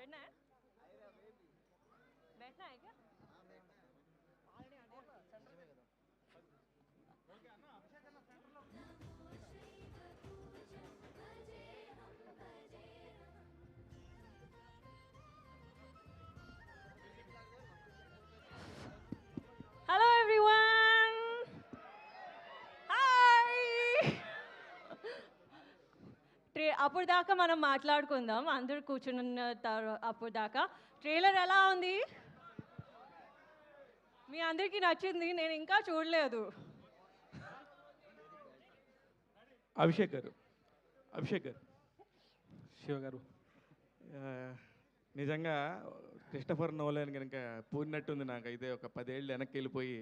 बैठना है बैठना है क्या हेलो एवरीवन हाय అప్పుడు దాకా మనం మాట్లాడుకుందాం అందరూ కూర్చున్న అప్పుడు దాకా ట్రైలర్ ఎలా ఉంది మీ అందరికీ నచ్చింది నేను ఇంకా చూడలేదు అభిషేక్ గారు శివ గారు నిజంగా క్రిస్టఫర్ నోలన్ కనుక పూరినట్టుంది నాకైతే ఒక 10 ఏళ్ళు వెనక్కి వెళ్ళిపోయి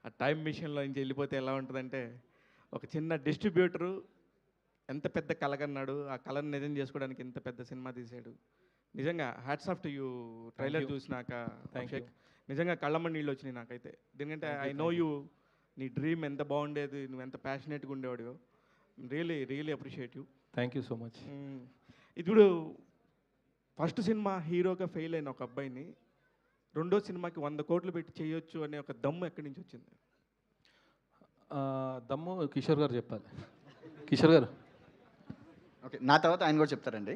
ఆ టైం మిషన్లో నుంచి వెళ్ళిపోతే ఎలా ఉంటుందంటే ఒక చిన్న డిస్ట్రిబ్యూటరు ఎంత పెద్ద కలగన్నాడు ఆ కళను నిజం చేసుకోవడానికి ఇంత పెద్ద సినిమా తీశాడు నిజంగా hats off to you trailer చూసినాక అభిషేక్ నిజంగా కళ్ళమ్మ నీళ్ళు వచ్చినాయి నాకైతే ఎందుకంటే ఐ నో యూ నీ డ్రీమ్ ఎంత బాగుండేది నువ్వు ఎంత ప్యాషనేట్గా ఉండేవాడు really appreciate you thank you so much ఇప్పుడు ఫస్ట్ సినిమా హీరోగా ఫెయిల్ అయిన ఒక అబ్బాయిని రెండో సినిమాకి 100 కోట్లు పెట్టి చేయొచ్చు అనే ఒక దమ్ము ఎక్కడి నుంచి వచ్చింది దమ్ము కిషోర్ గారు చెప్పాలి కిషోర్ గారు ఓకే నా తర్వాత ఆయన కూడా చెప్తారండి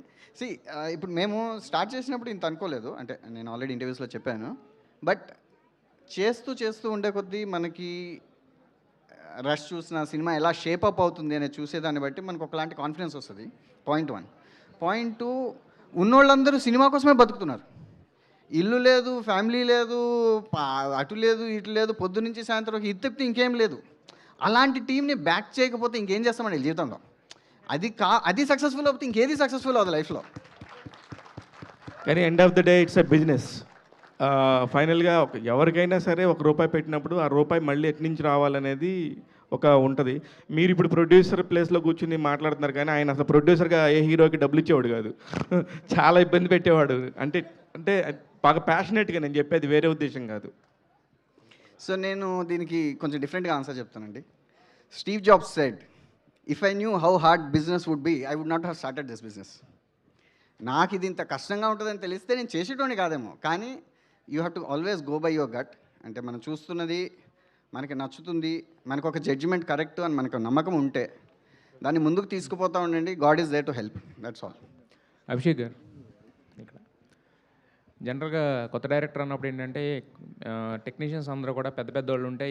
ఇప్పుడు మేము స్టార్ట్ చేసినప్పుడు ఇంత అనుకోలేదు అంటే నేను ఆల్రెడీ ఇంటర్వ్యూస్లో చెప్పాను బట్ చేస్తూ ఉండే కొద్దీ మనకి రష్ చూసిన సినిమా ఎలా షేప్ అప్ అవుతుంది అనేది చూసేదాన్ని బట్టి మనకు ఒకలాంటి కాన్ఫిడెన్స్ వస్తుంది పాయింట్ 1 పాయింట్ 2 ఉన్నోళ్ళందరూ సినిమా కోసమే బతుకుతున్నారు ఇల్లు లేదు ఫ్యామిలీ లేదు అటు లేదు ఇటు లేదు పొద్దు నుంచి సాయంత్రం ఇది తప్పితే ఇంకేం లేదు అలాంటి టీంని బ్యాక్ చేయకపోతే ఇంకేం చేస్తామండి జీవితంలో అది సక్సెస్ఫుల్ అవుతుంది ఇంకేది సక్సెస్ఫుల్ అవుతుంది లైఫ్లో కానీ end of the day it's a business ఫైనల్గా ఎవరికైనా సరే ₹1 పెట్టినప్పుడు ఆ రూపాయి మళ్ళీ ఎటు నుంచి రావాలనేది ఒక ఉంటుంది మీరు ఇప్పుడు ప్రొడ్యూసర్ ప్లేస్లో కూర్చుని మాట్లాడుతున్నారు కానీ ఆయన అసలు ప్రొడ్యూసర్గా ఏ హీరోకి డబ్బులు ఇచ్చేవాడు కాదు చాలా ఇబ్బంది పెట్టేవాడు అంటే అంటే బాగా ప్యాషనేట్గా నేను చెప్పేది వేరే ఉద్దేశం కాదు సో నేను దీనికి కొంచెం డిఫరెంట్గా ఆన్సర్ చెప్తానండి Steve Jobs said if I knew how hard business would be I would not have started this business నాకు ఇది ఇంత కష్టంగా ఉంటుందని తెలిస్తే నేను చేసేటోని కాదేమో కానీ you have to always go by your gut అంటే మనం చూస్తున్నది మనకి నచ్చుతుంది మనకు ఒక జడ్జిమెంట్ కరెక్ట్ అని మనకు నమ్మకం ఉంటే దాన్ని ముందుకు తీసుకుపోతూ ఉండండి God is there to help that's all Abhishek గారు ఇక్కడ జనరల్గా కొత్త డైరెక్టర్ అన్నప్పుడు ఏంటంటే టెక్నీషియన్స్ అందరూ కూడా పెద్ద వాళ్ళు ఉంటే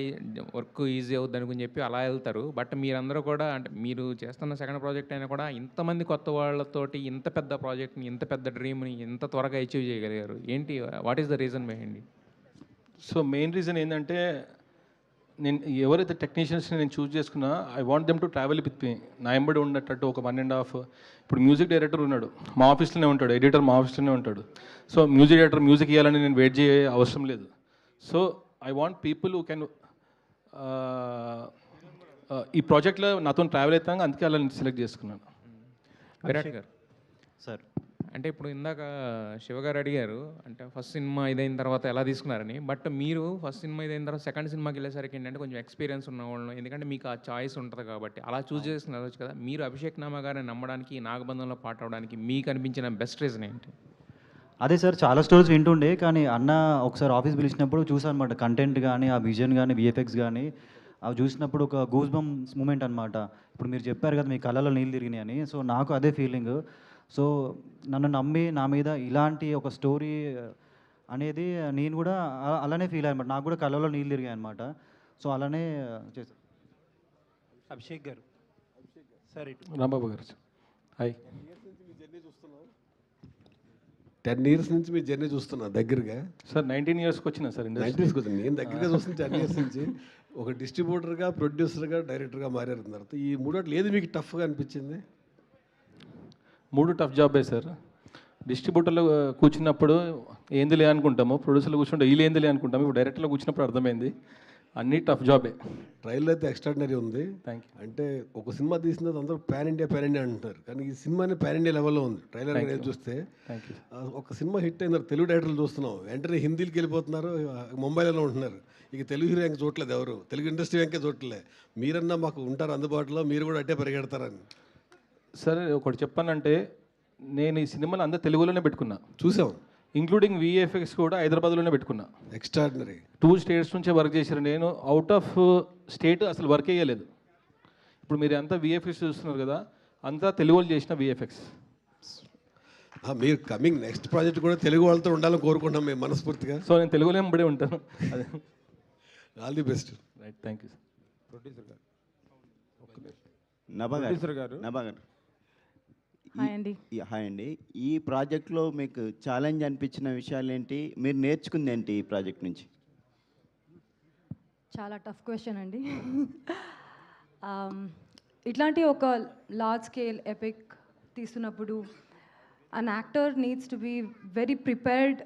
వర్క్ ఈజీ అవుద్ది అనుకుని చెప్పి అలా వెళ్తారు బట్ మీరందరూ కూడా అంటే మీరు చేస్తున్న సెకండ్ ప్రాజెక్ట్ అయినా కూడా ఇంతమంది కొత్త వాళ్ళతోటి ఇంత పెద్ద ప్రాజెక్ట్ని ఇంత పెద్ద డ్రీమ్ని ఇంత త్వరగా అచీవ్ చేయగలిగారు ఏంటి what is the reason behind it so main reason ఏంటంటే నేను ఎవరైతే టెక్నీషియన్స్ని నేను చూస్ చేసుకున్నా I want them to travel with me నా ఎంబడి ఉన్నట్టు ఒక 1.5 ఇప్పుడు మ్యూజిక్ డైరెక్టర్ ఉన్నాడు మా ఆఫీస్లోనే ఉంటాడు ఎడిటర్ మా ఆఫీస్లోనే ఉంటాడు సో మ్యూజిక్ డైరెక్టర్ మ్యూజిక్ ఇవ్వాలని నేను వెయిట్ చేయ అవసరం లేదు so I want people who can ఈ ప్రాజెక్ట్లో నాతో ట్రావెల్ అవుతాను అందుకే అలా నేను సెలెక్ట్ చేసుకున్నాను విరాట్ గారు సార్ అంటే ఇప్పుడు ఇందాక శివగారు అడిగారు అంటే ఫస్ట్ సినిమా ఇదైన తర్వాత ఎలా తీసుకున్నారని బట్ మీరు ఫస్ట్ సినిమా ఇదైన తర్వాత సెకండ్ సినిమాకి వెళ్ళేసరికి ఏంటంటే కొంచెం ఎక్స్పీరియన్స్ ఉన్న వాళ్ళు ఎందుకంటే మీకు ఆ చాయిస్ ఉంటుంది కాబట్టి అలా చూస్ చేసుకున్నారు కదా మీరు అభిషేక్ నామా గారిని నమ్మడానికి నాగబంధంలో పాట అవడానికి మీకు అనిపించిన బెస్ట్ రీజన్ ఏంటి అదే సార్ చాలా స్టోరీస్ వింటుండే కానీ అన్న ఒకసారి ఆఫీస్ పిలిచినప్పుడు చూసాను అనమాట కంటెంట్ కానీ ఆ విజన్ కానీ విఎఫ్ఎక్స్ కానీ అవి చూసినప్పుడు ఒక గూస్ బంప్స్ మూమెంట్ అనమాట ఇప్పుడు మీరు చెప్పారు కదా మీ కళ్ళలో నీళ్ళు తిరిగినాయి అని సో నాకు అదే ఫీలింగ్ సో నన్ను నమ్మి నా మీద ఇలాంటి ఒక స్టోరీ అనేది నేను కూడా అలానే ఫీల్ అయ్యాను నాకు కూడా కళ్ళలో నీళ్ళు తిరిగాయి అనమాట సో అలానే చేశాను అభిషేక్ గారు సార్ రాంబాబు గారు హాయ్ 10 years నుంచి మీ జర్నీ చూస్తున్నా దగ్గరగా సార్ 19 yearsకి వచ్చినా సార్ 19 వచ్చింది నేను దగ్గరగా చూస్తున్నా 10 years నుంచి ఒక డిస్ట్రిబ్యూటర్గా ప్రొడ్యూసర్గా డైరెక్టర్గా మారారు తర్వాత ఈ మూడోట్లు ఏది మీకు టఫ్గా అనిపించింది 3 టఫ్ జాబే సార్ డిస్ట్రిబ్యూటర్లో కూర్చున్నప్పుడు ఏందిలే అనుకుంటాము ప్రొడ్యూసర్లో కూర్చుంటే వీళ్ళు ఏందిలే అనుకుంటాము ఇప్పుడు డైరెక్టర్లో కూర్చున్నప్పుడు అర్థమైంది అన్నీ టఫ్ జాబే ట్రైలర్ అయితే ఎక్స్ట్రాడినరీ ఉంది థ్యాంక్ యూ అంటే ఒక సినిమా తీసిన అందరూ పాన్ ఇండియా అంటున్నారు కానీ ఈ సినిమాని పాన్ ఇండియా లెవెల్లో ఉంది ట్రైలర్ అనేది చూస్తే థ్యాంక్ యూ ఒక సినిమా హిట్ అయినారు తెలుగు డైరెక్టర్లు చూస్తున్నాం వెంటనే హిందీకి వెళ్ళిపోతున్నారు ముంబైలో ఉంటున్నారు ఇక తెలుగు హీరో ఇంకా చూడలేదు ఎవరు తెలుగు ఇండస్ట్రీ వెంకే చూడలే మీరన్నా మాకు ఉంటారు అందుబాటులో మీరు కూడా అట్టే పరిగెడతారని సరే ఒకటి చెప్పానంటే నేను ఈ సినిమాని అందరు తెలుగులోనే పెట్టుకున్నా చూసాం ఇంక్లూడింగ్ విఎఫ్ఎక్స్ కూడా హైదరాబాద్లోనే పెట్టుకున్నా. ఎక్స్ట్రాడినరీ. 2 స్టేట్స్ నుంచే వర్క్ చేశారు. నేను అవుట్ ఆఫ్ స్టేట్ అసలు వర్క్ చేయలేదు. ఇప్పుడు మీరు అంతా విఎఫ్ఎక్స్ చూస్తున్నారు కదా, అంతా తెలుగు వాళ్ళు చేసిన విఎఫ్ఎక్స్. మీరు కమింగ్ నెక్స్ట్ ప్రాజెక్ట్ కూడా తెలుగు వాళ్ళతో ఉండాలని కోరుకుంటాం మేము మనస్ఫూర్తిగా. సో నేను తెలుగులో ఎంబడే ఉంటాను. అదే all the best. Right, thank you sir. Producer గారు నభా గారు హాయ్ అండి. హాయ్ అండి. ఈ ప్రాజెక్ట్లో మీకు ఛాలెంజ్ అనిపించిన విషయాలు ఏంటి, మీరు నేర్చుకుంది ఏంటి ఈ ప్రాజెక్ట్ నుంచి? చాలా టఫ్ క్వశ్చన్ అండి. ఇట్లాంటి ఒక లార్జ్ స్కేల్ ఎపిక్ తీస్తున్నప్పుడు an actor needs to be very prepared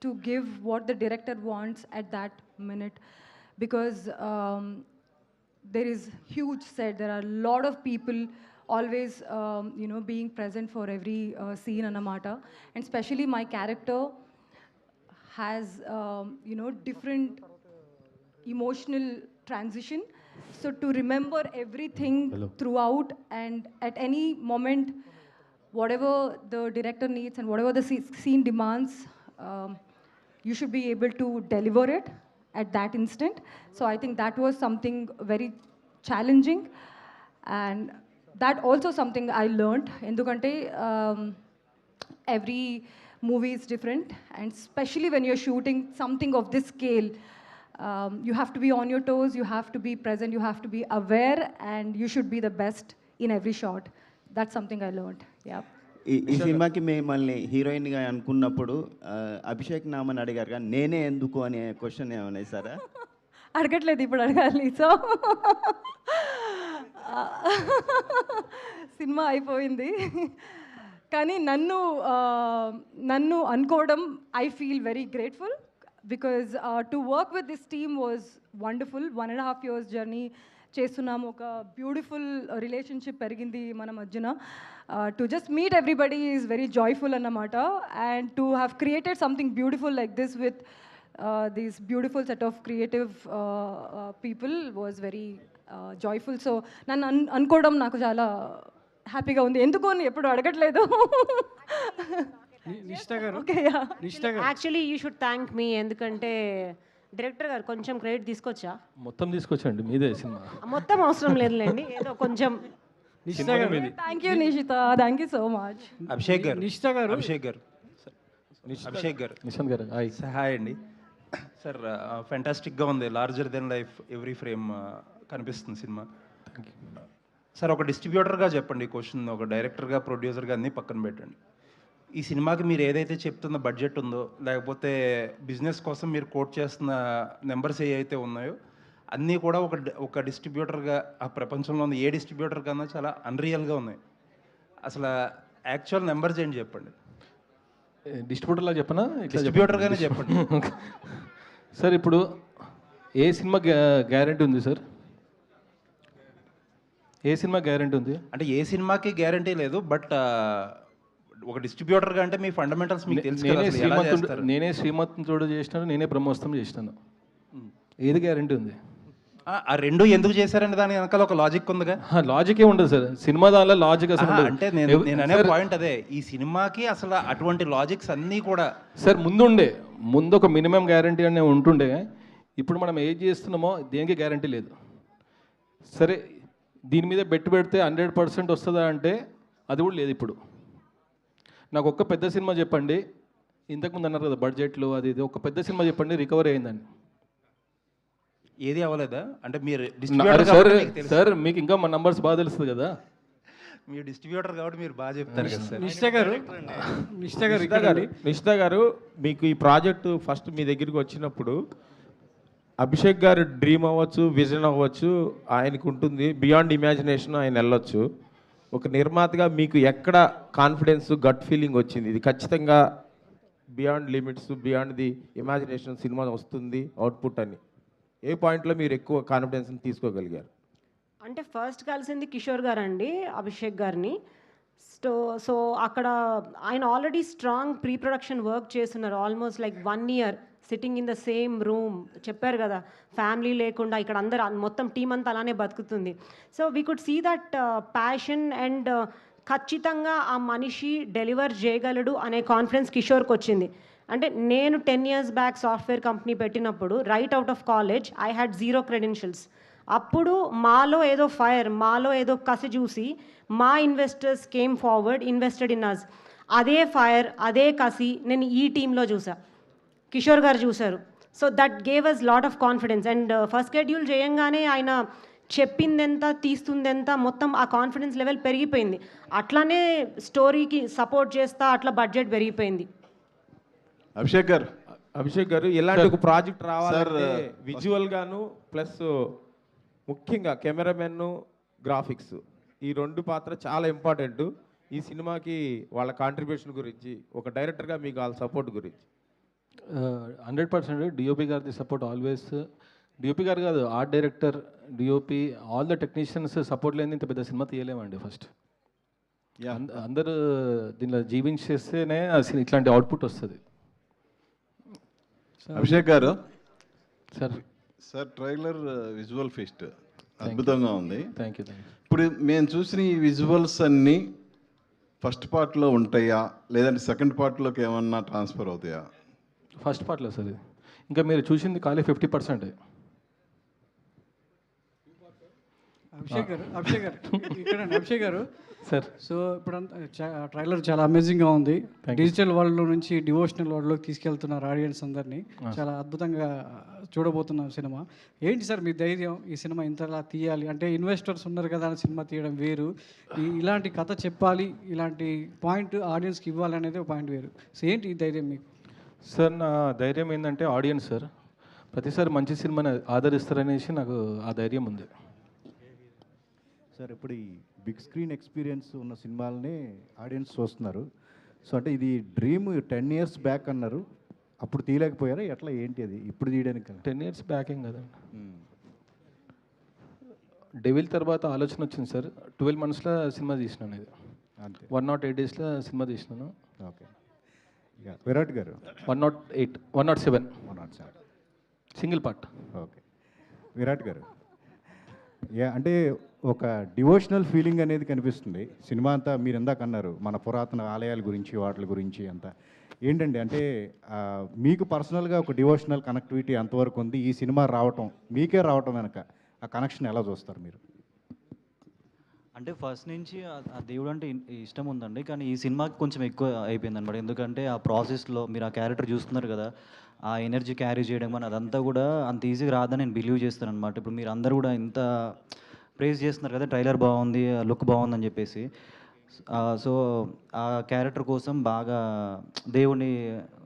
to give what the director wants at that minute, because there is huge set, there are a lot of people always being present for every scene anamata, and especially my character has different emotional transition, so to remember everything throughout, and at any moment whatever the director needs and whatever the scene demands, you should be able to deliver it at that instant. So I think that was something very challenging, and that also something I learned. Endukante every movie is different, and especially when you're shooting something of this scale, you have to be on your toes, you have to be present, you have to be aware, and you should be the best in every shot. That's something I learned. Yeah. ఈ సినిమాకి మిమ్మల్ని హీరోయిన్గా అనుకున్నప్పుడు అభిషేక్ నామని అడిగారు కానీ నేనే ఎందుకు అనే క్వశ్చన్ ఏమైనా ఇస్తారా? అడగట్లేదు, ఇప్పుడు అడగాలి. సో సినిమా అయిపోయింది, కానీ నన్ను అనుకోవడం I feel very grateful, because to work with this team was wonderful. 1.5 years journey చేస్తున్నాము, ఒక బ్యూటిఫుల్ రిలేషన్షిప్ పెరిగింది మన మధ్యన. To just meet everybody is very joyful అన్నమాట, and to have created something beautiful like this with these beautiful set of creative people was very joyful. So నన్ను అనుకోవడం నాకు చాలా హ్యాపీగా ఉంది. ఎందుకు అని ఎప్పుడు అడగట్లేదు. యాక్చువల్లీ యూ షుడ్ థ్యాంక్ మీ, ఎందుకంటే డైరెక్టర్ గారు కొంచెం క్రెడిట్ తీసుకొచ్చా. మొత్తం తీసుకొచ్చండి, మీదే సినిమా. మొత్తం అవసరం లేదులేండి, ఏదో కొంచెం. Thank you Nishita, thank you so much. Abhishek గారు నిశాంత్ గారు హాయ్. హాయ్ అండి సార్. ఫెంటాస్టిక్గా ఉంది, larger than life every frame కనిపిస్తుంది సినిమా. సార్ ఒక డిస్ట్రిబ్యూటర్గా చెప్పండి ఈ క్వశ్చన్, ఒక డైరెక్టర్గా ప్రొడ్యూసర్గా అన్నీ పక్కన పెట్టండి. ఈ సినిమాకి మీరు ఏదైతే చెప్తున్న బడ్జెట్ ఉందో, లేకపోతే బిజినెస్ కోసం మీరు కోట్ చేస్తున్న నెంబర్స్ ఏవైతే ఉన్నాయో అన్నీ కూడా ఒక డిస్ట్రిబ్యూటర్గా ఆ ప్రపంచంలో ఉన్న ఏ డిస్ట్రిబ్యూటర్ కన్నా చాలా అన్రియల్గా ఉన్నాయి. అసలు యాక్చువల్ నెంబర్స్ ఏంటి చెప్పండి. డిస్ట్రిబ్యూటర్లా చెప్పనా? డిస్ట్రిబ్యూటర్గానే చెప్పండి. సార్ ఇప్పుడు ఏ సినిమా గ్యారెంటీ ఉంది సార్? ఏ సినిమా గ్యారెంటీ ఉంది అంటే ఏ సినిమాకి గ్యారెంటీ లేదు, బట్ ఒక డిస్ట్రిబ్యూటర్గా అంటే మీ ఫండమెంటల్స్ మీకు తెలుసు కదా. నేనే శ్రీమంతుడు చేసినాను, నేనే బ్రహ్మోత్సవం చేసినాను, ఏది గ్యారెంటీ ఉంది? ఆ రెండు ఎందుకు చేశారంటే దాని వెనకాల ఒక లాజిక్ ఉందిగా. లాజిక్ ఏ ఉండదు సార్ సినిమా, దానిలో లాజిక్ అసలు అంటే నేను అనే పాయింట్ అదే, ఈ సినిమాకి అసలు అటువంటి లాజిక్స్ అన్నీ కూడా సార్ ముందు ఒక మినిమం గ్యారంటీ అనే ఉంటుండే. ఇప్పుడు మనం ఏం చేస్తున్నామో దేనికి గ్యారంటీ లేదు. సరే దీని మీద బెట్టు పెడితే 100% వస్తుందా అంటే అది కూడా లేదు. ఇప్పుడు నాకు ఒక్క పెద్ద సినిమా చెప్పండి, ఇంతకుముందు అన్నారు కదా బడ్జెట్లు అది ఇది, ఒక పెద్ద సినిమా చెప్పండి రికవరీ అయిందండి. ఏది అవ్వలేదా? అంటే మీరు సార్ మీకు ఇంకా మా నంబర్స్ బాగా తెలుస్తుంది కదా, మీరు డిస్ట్రిబ్యూటర్ కాబట్టి మీరు బాగా చెప్తారు కదా సార్. నిషిత గారు మీకు ఈ ప్రాజెక్టు ఫస్ట్ మీ దగ్గరికి వచ్చినప్పుడు అభిషేక్ గారు డ్రీమ్ అవ్వచ్చు, విజన్ అవ్వచ్చు, ఆయనకు ఉంటుంది, బియాండ్ ఇమాజినేషన్ ఆయన వెళ్ళొచ్చు. ఒక నిర్మాతగా మీకు ఎక్కడ కాన్ఫిడెన్స్, గట్ ఫీలింగ్ వచ్చింది ఇది ఖచ్చితంగా beyond limits, beyond the imagination cinema వస్తుంది అవుట్పుట్ అని? ఏ పాయింట్లో మీరు ఎక్కువ కాన్ఫిడెన్స్ని తీసుకోగలిగారు? అంటే ఫస్ట్ కలిసింది కిషోర్ గారు అండి, అభిషేక్ గారిని. సో అక్కడ ఆయన already strong pre production work చేస్తున్నారు, almost like 1 year sitting in the same room. చెప్పారు కదా ఫ్యామిలీ లేకుండా ఇక్కడ అందరు మొత్తం టీం అంతా అలానే బతుకుతుంది. So we could see that passion and ఖచ్చితంగా ఆ మనిషి డెలివర్ చేయగలడు అనే కాన్ఫిడెన్స్ కిషోర్కి వచ్చింది. అంటే నేను 10 years బ్యాక్ సాఫ్ట్వేర్ కంపెనీ పెట్టినప్పుడు right out of college I had 0 credentials. అప్పుడు మాలో ఏదో ఫైర్, మాలో ఏదో కసి చూసి మా investors came forward, invested in us. అదే ఫైర్, అదే కసి నేను ఈ టీంలో చూసా, కిషోర్ గారు చూశారు. So that gave us lot of confidence. And first schedule చేయంగానే ఆయన చెప్పిందెంత తీస్తుందెంత మొత్తం ఆ కాన్ఫిడెన్స్ లెవెల్ పెరిగిపోయింది. అట్లానే స్టోరీకి సపోర్ట్ చేస్తా అట్లా బడ్జెట్ పెరిగిపోయింది. అభిషేక్ గారు ఇలాంటి ఒక ప్రాజెక్ట్ రావాలంటే విజువల్ గాను ప్లస్ ముఖ్యంగా కెమెరామెన్, గ్రాఫిక్స్ ఈ 2 పాత్ర చాలా ఇంపార్టెంట్. ఈ సినిమాకి వాళ్ళ కాంట్రిబ్యూషన్ గురించి ఒక డైరెక్టర్గా మీకు వాళ్ళ సపోర్ట్ గురించి. 100% డిఓపి గారిది సపోర్ట్ ఆల్వేస్. డిఓపి గారు కాదు, art director, DOP, all the technicians support లేని ఇంత పెద్ద సినిమా తీయలేమండి. ఫస్ట్ అందరూ దీనిలో జీవించేస్తేనే ఇట్లాంటి అవుట్పుట్ వస్తుంది. అభిషేక్ గారు sir sir trailer visual feast అద్భుతంగా ఉంది. Thank you. ఇప్పుడు మేము చూసిన ఈ విజువల్స్ అన్నీ ఫస్ట్ పార్ట్లో ఉంటాయా లేదంటే సెకండ్ పార్ట్లోకి ఏమన్నా ట్రాన్స్ఫర్ అవుతాయా? ఫస్ట్ పార్ట్లో సార్ ఇది. ఇంకా మీరు చూసింది ఖాళీ 50%. అభిషేక్ గారు ఇక్కడ అభిషేక్ గారు సార్. సో ఇప్పుడు ట్రైలర్ చాలా అమేజింగ్గా ఉంది. డిజిటల్ వరల్డ్ నుంచి డివోషనల్ వరల్డ్లోకి తీసుకెళ్తున్నారు ఆడియన్స్ అందరినీ. చాలా అద్భుతంగా చూడబోతున్నాం సినిమా. ఏంటి సార్ మీ ధైర్యం ఈ సినిమా ఇంతలా తీయాలి అంటే? ఇన్వెస్టర్స్ ఉన్నారు కదా అని సినిమా తీయడం వేరు, ఇలాంటి కథ చెప్పాలి, ఇలాంటి పాయింట్ ఆడియన్స్కి ఇవ్వాలి అనేది ఒక పాయింట్ వేరు. సో ఏంటి ఈ ధైర్యం మీకు? సార్ నా ధైర్యం ఏంటంటే ఆడియన్స్ సార్. ప్రతిసారి మంచి సినిమాని ఆదరిస్తారనేసి నాకు ఆ ధైర్యం ఉంది సార్. ఇప్పుడు ఈ బిగ్ స్క్రీన్ ఎక్స్పీరియన్స్ ఉన్న సినిమాలని ఆడియన్స్ చూస్తున్నారు. సో అంటే ఇది డ్రీమ్ 10 years బ్యాక్ అన్నారు, అప్పుడు తీయలేకపోయారా ఎట్లా ఏంటి అది ఇప్పుడు తీయడానికి? 10 years బ్యాక్ ఏం కదండి. డెవిల్ తర్వాత ఆలోచన వచ్చింది సార్. 12 monthsలో సినిమా తీసినాను. ఇది అంతే 108 daysలో సినిమా తీసినాను. ఓకే. విరాట్ గారు 108, 107 సింగిల్ పార్ట్. ఓకే. విరాట్ గారు అంటే ఒక డివోషనల్ ఫీలింగ్ అనేది కనిపిస్తుంది సినిమా అంతా. మీరు ఇందాక అన్నారు మన పురాతన ఆలయాల గురించి వాటి గురించి అంతా. ఏంటండి అంటే మీకు పర్సనల్గా ఒక డివోషనల్ కనెక్టివిటీ ఎంతవరకు ఉంది? ఈ సినిమా రావటం మీకే రావటం వెనక ఆ కనెక్షన్ ఎలా చూస్తారు మీరు? అంటే ఫస్ట్ నుంచి ఆ దేవుడు అంటే ఇష్టం ఉందండి, కానీ ఈ సినిమాకి కొంచెం ఎక్కువ అయిపోయింది అనమాట. ఎందుకంటే ఆ ప్రాసెస్లో మీరు ఆ క్యారెక్టర్ చూస్తున్నారు కదా, ఆ ఎనర్జీ క్యారీ చేయడం అని అదంతా కూడా అంత ఈజీగా రాదని నేను బిలీవ్ చేస్తాను అనమాట. ఇప్పుడు మీరు అందరూ కూడా ఇంత ప్రేజ్ చేస్తున్నారు కదా, ట్రైలర్ బాగుంది, లుక్ బాగుందని చెప్పేసి. సో ఆ క్యారెక్టర్ కోసం బాగా దేవుని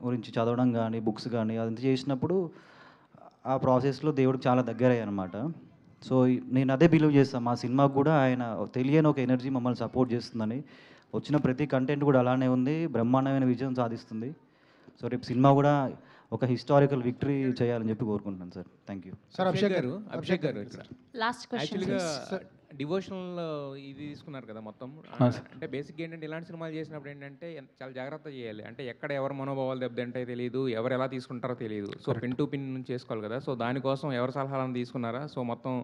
గురించి చదవడం కానీ బుక్స్ కానీ అదంతా చేసినప్పుడు ఆ ప్రాసెస్లో దేవుడికి చాలా దగ్గర అయ్యాయి అనమాట. సో నేను అదే బిలీవ్ చేస్తాను, మా సినిమాకు కూడా ఆయన తెలియని ఒక ఎనర్జీ మమ్మల్ని సపోర్ట్ చేస్తుందని. వచ్చిన ప్రతి కంటెంట్ కూడా అలానే ఉంది, బ్రహ్మాండమైన విజయం సాధిస్తుంది. సో రేపు సినిమా కూడా ఒక హిస్టారికల్ విక్టరీ చేయాలని చెప్పి కోరుకుంటున్నాను sir. Thank you sir. Abhishek గారు ఇక్కడ లాస్ట్ క్వశ్చన్. యాక్చువల్గా డివోషనల్ ఇది తీసుకున్నారు కదా మొత్తం. అంటే బేసిక్ ఏంటంటే ఇలాంటి సినిమాలు చేసినప్పుడు ఏంటంటే చాలా జాగ్రత్త చేయాలి. అంటే ఎక్కడ ఎవరు మనోభావాలు దెబ్బతింటాయో తెలియదు, ఎవరు ఎలా తీసుకుంటారో తెలియదు. సో పిన్ టు పిన్ నుంచి చేసుకోవాలి కదా. సో దానికోసం ఎవరి సలహాలను తీసుకున్నారా? సో మొత్తం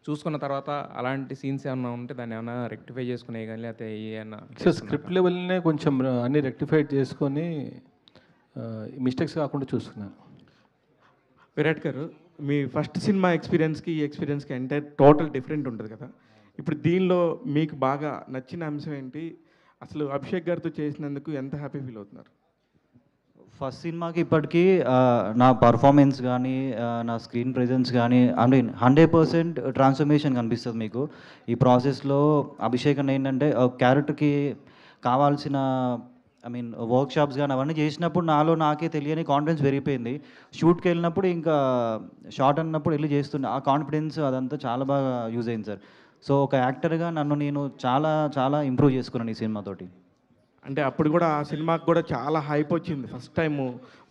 చూసుకున్న తర్వాత అలాంటి సీన్స్ ఏమన్నా ఉంటే దాన్ని ఏమైనా రెక్టిఫై చేసుకునే కానీ లేకపోతే ఏమన్నా స్క్రిప్ట్ లెవెల్నే కొంచెం అన్ని రెక్టిఫై చేసుకొని మిస్టేక్స్ కాకుండా చూసుకున్నాను. విరాట్ గారు, మీ ఫస్ట్ సినిమా ఎక్స్పీరియన్స్కి ఈ ఎక్స్పీరియన్స్కి ఎంటైర్ టోటల్ డిఫరెంట్ ఉంటుంది కదా. ఇప్పుడు దీనిలో మీకు బాగా నచ్చిన అంశం ఏంటి? అసలు అభిషేక్ గారితో చేసినందుకు ఎంత హ్యాపీ ఫీల్ అవుతున్నారు? ఫస్ట్ సినిమాకి ఇప్పటికీ నా పర్ఫార్మెన్స్ కానీ నా స్క్రీన్ ప్రెజెన్స్ కానీ అంటే 100% ట్రాన్స్ఫర్మేషన్ కనిపిస్తుంది మీకు ఈ ప్రాసెస్లో. అభిషేక్ అని ఏంటంటే క్యారెక్టర్కి కావాల్సిన వర్క్షాప్స్ కానీ అవన్నీ చేసినప్పుడు నాలో నాకే తెలియని కాన్ఫిడెన్స్ పెరిగిపోయింది. షూట్కి వెళ్ళినప్పుడు ఇంకా షార్ట్ అన్నప్పుడు వెళ్ళి చేస్తున్నా, ఆ కాన్ఫిడెన్స్ అదంతా చాలా బాగా యూజ్ అయింది సార్. సో ఒక యాక్టర్గా నన్ను నేను చాలా చాలా ఇంప్రూవ్ చేసుకున్నాను ఈ సినిమాతోటి. అంటే అప్పుడు కూడా ఆ సినిమాకి కూడా చాలా హైప్ వచ్చింది. ఫస్ట్ టైము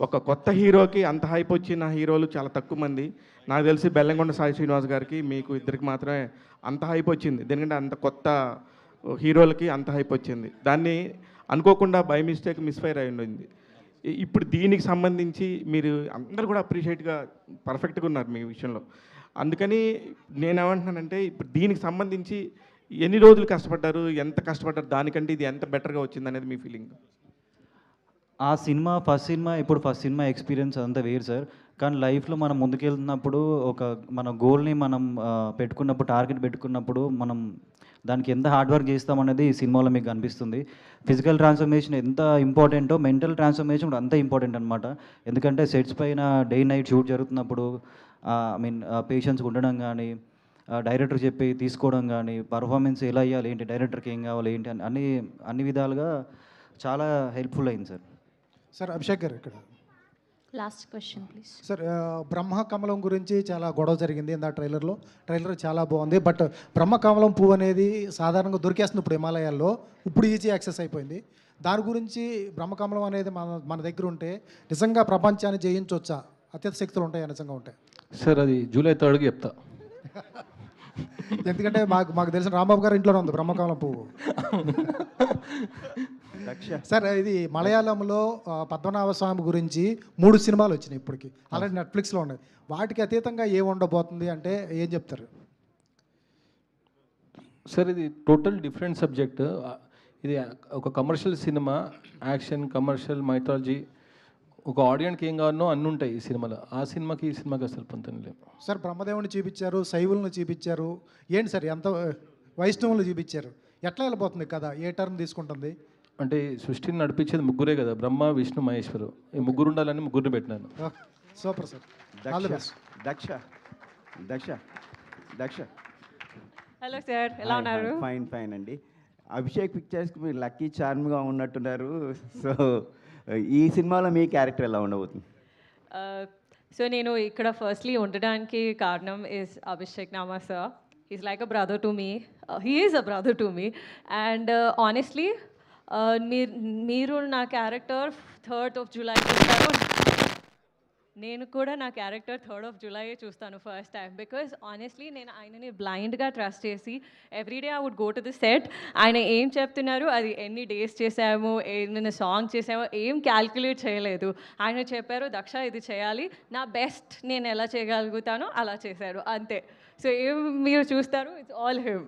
ఒక కొత్త హీరోకి అంత హైప్ వచ్చిన హీరోలు చాలా తక్కువ మంది. నాకు తెలిసి బెల్లంకొండ సాయి శ్రీనివాస్ గారికి మీకు ఇద్దరికి మాత్రమే అంత హైప్ వచ్చింది. ఎందుకంటే అంత కొత్త హీరోలకి అంత హైప్ వచ్చింది. దాన్ని అనుకోకుండా బై మిస్టేక్ మిస్ఫైర్ అయి ఉండింది. ఇప్పుడు దీనికి సంబంధించి మీరు అందరూ కూడా అప్రిషియేట్గా పర్ఫెక్ట్గా ఉన్నారు మీ విషయంలో. అందుకని నేనేమంటున్నానంటే ఇప్పుడు దీనికి సంబంధించి ఎన్ని రోజులు కష్టపడ్డారు, ఎంత కష్టపడ్డారు, దానికంటే ఇది ఎంత బెటర్గా వచ్చింది అనేది మీ ఫీలింగ్? ఆ సినిమా ఫస్ట్ సినిమా ఎక్స్పీరియన్స్ అదంతా వేరు సార్. కానీ లైఫ్లో మనం ముందుకెళ్తున్నప్పుడు మన గోల్ని మనం పెట్టుకున్నప్పుడు, టార్గెట్ పెట్టుకున్నప్పుడు మనం దానికి ఎంత హార్డ్ వర్క్ చేస్తామనేది ఈ సినిమాలో మీకు కనిపిస్తుంది. ఫిజికల్ ట్రాన్స్ఫర్మేషన్ ఎంత ఇంపార్టెంటో మెంటల్ ట్రాన్స్ఫర్మేషన్ కూడా అంత ఇంపార్టెంట్ అనమాట. ఎందుకంటే సెట్స్ పైన డే నైట్ షూట్ జరుగుతున్నప్పుడు పేషెన్స్గా ఉండడం కానీ, డైరెక్టర్ చెప్పి తీసుకోవడం కానీ, పర్ఫార్మెన్స్ ఎలా ఇవ్వాలి ఏంటి, డైరెక్టర్కి ఏం కావాలి ఏంటి అని అన్ని విధాలుగా చాలా హెల్ప్ఫుల్ అయింది సార్. సార్ అభిషేక్ గారు ఇక్కడ లాస్ట్ క్వశ్చన్ ప్లీజ్. సార్ బ్రహ్మకమలం గురించి చాలా గొడవ జరిగింది ఇందా ట్రైలర్ చాలా బాగుంది. బట్ బ్రహ్మకమలం పువ్వు అనేది సాధారణంగా దొరికేస్తుంది ఇప్పుడు హిమాలయాల్లో, ఇప్పుడు ఈజీ యాక్సెస్ అయిపోయింది. దాని గురించి బ్రహ్మకమలం అనేది మన దగ్గర ఉంటే నిజంగా ప్రపంచాన్ని జయించవచ్చా? అత్యంత శక్తులు ఉంటాయా నిజంగా ఉంటాయి? సార్ అది జూలై 3కి చెప్తా. ఎందుకంటే మాకు తెలిసిన రాంబాబు గారు ఇంట్లోనే ఉంది బ్రహ్మకమలం పువ్వు. సార్ ఇది మలయాళంలో పద్మనాభ స్వామి గురించి 3 సినిమాలు వచ్చినాయి ఇప్పటికి, అలాంటి నెట్ఫ్లిక్స్లో ఉన్నాయి. వాటికి అతీతంగా ఏం ఉండబోతుంది అంటే ఏం చెప్తారు? సార్ ఇది టోటల్ డిఫరెంట్ సబ్జెక్ట్. ఇది ఒక commercial cinema, action, commercial, mythology, ఒక ఆడియన్స్కి ఏం కావాలో అన్నీ ఉంటాయి ఈ సినిమాలో. ఆ సినిమాకి ఈ సినిమాకి అసలు పొంతనే లేవు. సార్ బ్రహ్మదేవుని చూపించారు, శైవులను చూపించారు, ఏంటి సార్ ఎంత వైష్ణవులు చూపించారు, ఎట్లా వెళ్ళిపోతుంది కదా, ఏ టర్న్ తీసుకుంటుంది? అంటే సృష్టిని నడిపించేది ముగ్గురే కదా, బ్రహ్మ, విష్ణు, మహేశ్వరు. ఈ ముగ్గురు ఉండాలని ముగ్గురిని పెట్టినాను. Super sir. Daksha hello sir, ఎలా ఉన్నారు? ఫైన్ అండి. అభిషేక్ పిక్చర్స్కి మీరు లక్కీ చార్మ్గా ఉన్నట్టున్నారు. సో ఈ సినిమాలో మీ క్యారెక్టర్ ఎలా ఉండబోతుంది? సో నేను ఇక్కడ ఫస్ట్లీ ఉండడానికి కారణం is Abhishek Nama sir. Is like a brother to me, he is a brother to me. And honestly మీరు నా క్యారెక్టర్ 3rd of July చూస్తారు, నేను కూడా నా క్యారెక్టర్ 3rd of July చూస్తాను ఫస్ట్ టైం. బికాజ్ ఆనెస్ట్లీ నేను ఆయనని బ్లైండ్గా ట్రస్ట్ చేసి every day I would go to the set. ఆయన ఏం చెప్తున్నారు, అది ఎన్ని డేస్ చేసాము, ఏమైనా సాంగ్ చేసామో ఏం క్యాల్కులేట్ చేయలేదు. ఆయన చెప్పారు దక్ష ఇది చేయాలి, నా బెస్ట్ నేను ఎలా చేయగలుగుతానో అలా చేశారు, అంతే. సో ఏం మీరు చూస్తారు, it's all him.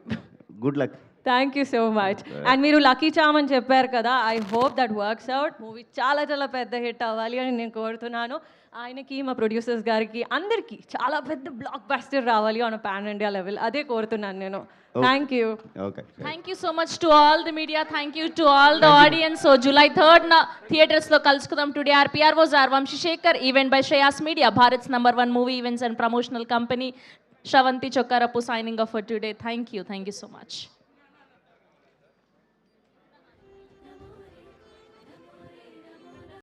Good luck. Thank you so much. And మీరు లక్కీ చామ్ అని చెప్పారు కదా, I hope that works out. Movie చాలా చాలా పెద్ద హిట్ అవ్వాలి అని నేను కోరుతున్నాను. ఆయనకి, మా ప్రొడ్యూసర్స్ గారికి, అందరికీ చాలా పెద్ద బ్లాక్ బస్టర్ రావాలి ఆన్ పాన్ ఇండియా లెవెల్, అదే కోరుతున్నాను నేను. Thank you. Thank you so much to all the media, thank you to all the audience. So July 3rd థియేటర్స్లో కలుసుకుందాం. Today our PROs are Vamsi Shekhar, event by Shreyas media, Bharat's #1 movie events and promotional company, Shravanti Chokkarapu signing off for today. Thank you so much.